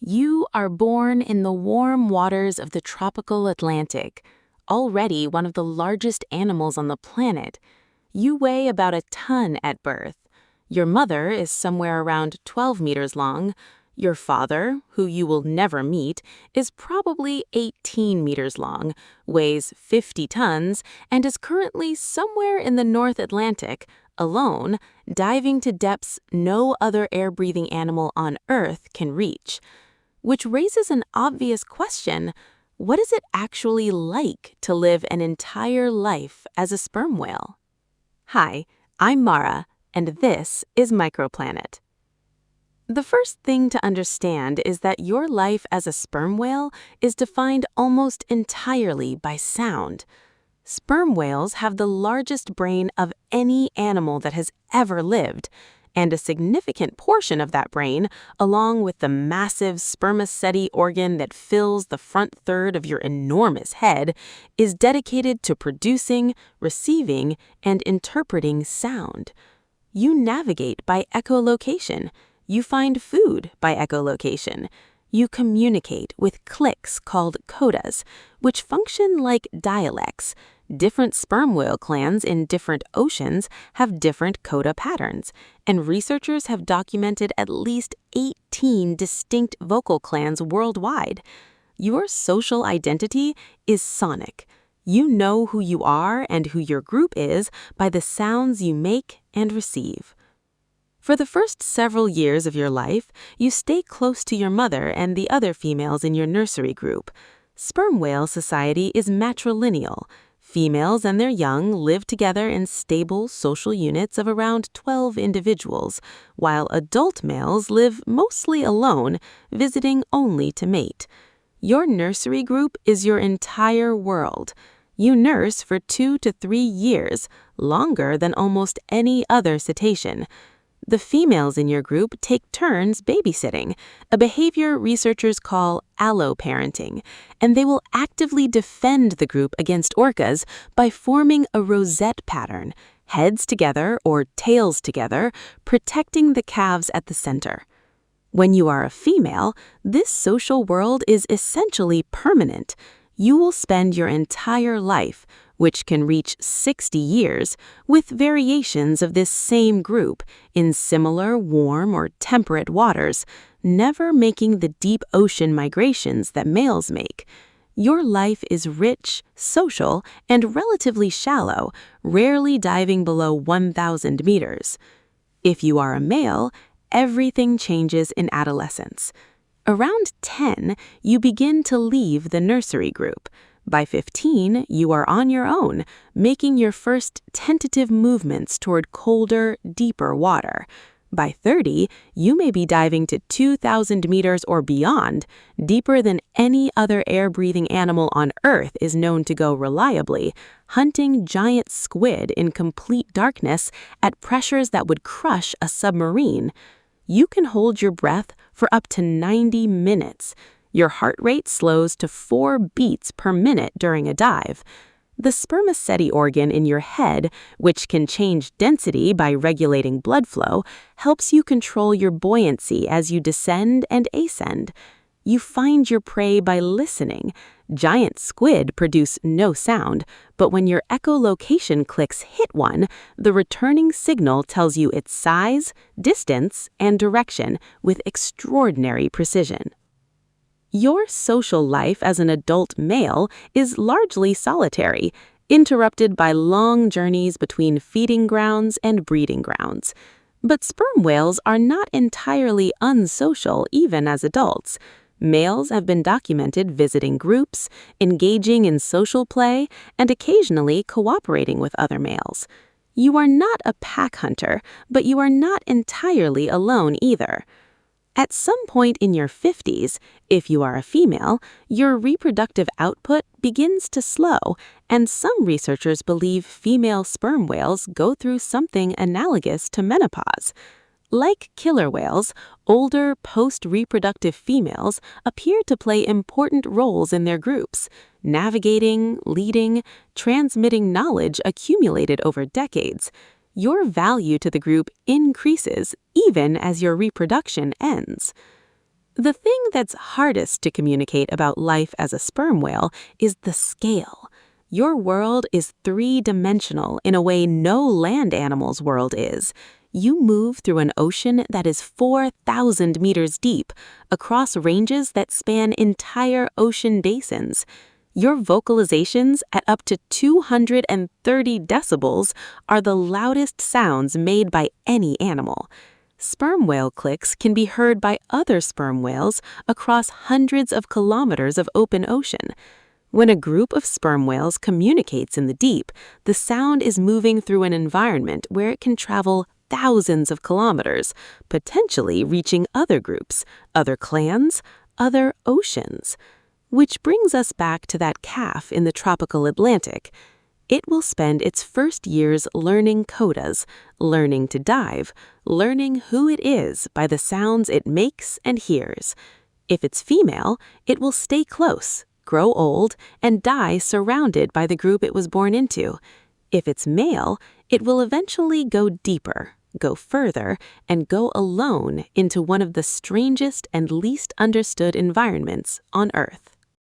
You are born in the warm waters of the tropical Atlantic, already one of the largest animals on the planet. You weigh about a ton at birth. Your mother is somewhere around 12 meters long. Your father, who you will never meet, is probably 18 meters long, weighs 50 tons, and is currently somewhere in the North Atlantic, alone, diving to depths no other air-breathing animal on Earth can reach. Which raises an obvious question: what is it actually like to live an entire life as a sperm whale? Hi, I'm Mara, and this is Microplanet. The first thing to understand is that your life as a sperm whale is defined almost entirely by sound. Sperm whales have the largest brain of any animal that has ever lived, and a significant portion of that brain, along with the massive spermaceti organ that fills the front third of your enormous head, is dedicated to producing, receiving, and interpreting sound. You navigate by echolocation. You find food by echolocation. You communicate with clicks called codas, which function like dialects. Different sperm whale clans in different oceans have different coda patterns, and researchers have documented at least 18 distinct vocal clans worldwide. Your social identity is sonic. You know who you are and who your group is by the sounds you make and receive. For the first several years of your life, you stay close to your mother and the other females in your nursery group. Sperm whale society is matrilineal. Females and their young live together in stable social units of around 12 individuals, while adult males live mostly alone, visiting only to mate. Your nursery group is your entire world. You nurse for 2 to 3 years, longer than almost any other cetacean. The females in your group take turns babysitting, a behavior researchers call alloparenting, and they will actively defend the group against orcas by forming a rosette pattern, heads together or tails together, protecting the calves at the center. When you are a female, this social world is essentially permanent. You will spend your entire life, which can reach 60 years, with variations of this same group in similar warm or temperate waters, never making the deep ocean migrations that males make. Your life is rich, social, and relatively shallow, rarely diving below 1,000 meters. If you are a male, everything changes in adolescence. Around 10, you begin to leave the nursery group. By 15, you are on your own, making your first tentative movements toward colder, deeper water. By 30, you may be diving to 2,000 meters or beyond, deeper than any other air-breathing animal on Earth is known to go reliably, hunting giant squid in complete darkness at pressures that would crush a submarine. You can hold your breath for up to 90 minutes. Your heart rate slows to 4 beats per minute during a dive. The spermaceti organ in your head, which can change density by regulating blood flow, helps you control your buoyancy as you descend and ascend. You find your prey by listening. Giant squid produce no sound, but when your echolocation clicks hit one, the returning signal tells you its size, distance, and direction with extraordinary precision. Your social life as an adult male is largely solitary, interrupted by long journeys between feeding grounds and breeding grounds. But sperm whales are not entirely unsocial even as adults. Males have been documented visiting groups, engaging in social play, and occasionally cooperating with other males. You are not a pack hunter, but you are not entirely alone either. At some point in your 50s, if you are a female, your reproductive output begins to slow, and some researchers believe female sperm whales go through something analogous to menopause. Like killer whales, older post-reproductive females appear to play important roles in their groups, navigating, leading, transmitting knowledge accumulated over decades. Your value to the group increases even as your reproduction ends. The thing that's hardest to communicate about life as a sperm whale is the scale. Your world is three-dimensional in a way no land animal's world is. You move through an ocean that is 4,000 meters deep, across ranges that span entire ocean basins. Your vocalizations at up to 230 decibels are the loudest sounds made by any animal. Sperm whale clicks can be heard by other sperm whales across hundreds of kilometers of open ocean. When a group of sperm whales communicates in the deep, the sound is moving through an environment where it can travel thousands of kilometers, potentially reaching other groups, other clans, other oceans. Which brings us back to that calf in the tropical Atlantic. It will spend its first years learning codas, learning to dive, learning who it is by the sounds it makes and hears. If it's female, it will stay close, grow old, and die surrounded by the group it was born into. If it's male, it will eventually go deeper, go further, and go alone into one of the strangest and least understood environments on Earth.